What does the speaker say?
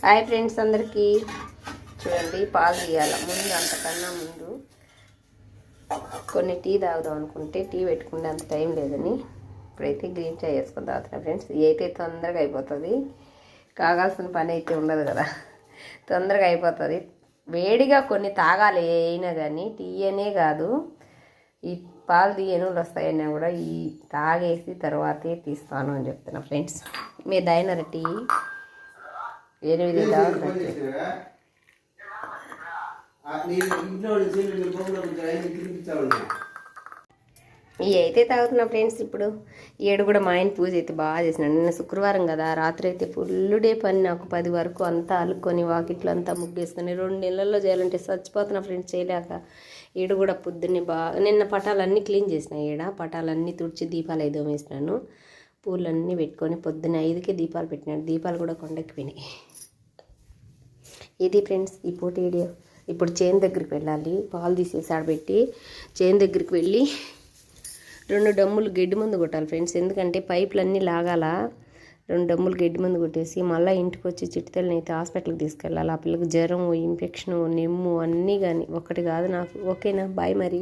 Hi friends అందరికీ. చూడండి, పాలు తీయాలి. ముందు అంతకన్నా ముందు కొన్ని టీ తాగుదాం అనుకుంటే టీ పెట్టుకుంటే అంత టైం లేదని ఇప్పుడైతే గ్రీన్ చాయ్ వేసుకొని తాగుతున్నా ఫ్రెండ్స్. అయితే తొందరగా అయిపోతుంది, కాగాల్సిన పని అయితే ఉండదు కదా, తొందరగా అయిపోతుంది. వేడిగా కొన్ని తాగాలి అయినా కానీ, టీ అనే కాదు, ఈ పాలు తీయనులు వస్తాయన్నా కూడా ఈ తాగేసి తర్వాతే తీస్తాను అని చెప్తున్నా ఫ్రెండ్స్. మీరు దైనర టీ 8 దాకా ఇవి అయితే తాగుతున్నా ఫ్రెండ్స్. ఇప్పుడు 7 కూడా మా ఆయన పూజ అయితే బాగా చేసినాడు. నిన్న శుక్రవారం కదా, రాత్రి అయితే ఫుల్ డే పని. నాకు 10 వరకు అంతా అలుక్కొని వాకిట్లో అంతా ముగ్గేసుకొని 2 నెలల్లో చేయాలంటే చచ్చిపోతున్నా ఫ్రెండ్స్, చేయలేక. ఈడు కూడా పొద్దున్నే బాగా నిన్న పటాలన్నీ క్లీన్ చేసిన, పటాలన్నీ తుడిచి దీపాలు అయితే వేసినాను. పూలన్నీ పెట్టుకొని పొద్దున్న 5కే దీపాలు పెట్టినాడు. దీపాలు కూడా కొండెక్కిపోయినాయి. ఇది ఫ్రెండ్స్ ఈ పూట వీడియో. ఇప్పుడు చేను దగ్గరికి వెళ్ళాలి. పాలు తీసేసి ఆడబెట్టి చేను దగ్గరికి వెళ్ళి 2 డమ్ములు గడ్డి మందు కొట్టాలి ఫ్రెండ్స్. ఎందుకంటే పైపులన్నీ లాగాల. 2 డమ్ములు గడ్డి మందు కొట్టేసి మళ్ళీ ఇంటికి వచ్చి చిట్టుతల్లిని అయితే హాస్పిటల్కి తీసుకెళ్ళాలి. ఆ పిల్లకి జ్వరం, ఇన్ఫెక్షన్, నెమ్ము అన్నీ కానీ ఒకటి కాదు నాకు. ఓకేనా? బాయ్ మరి.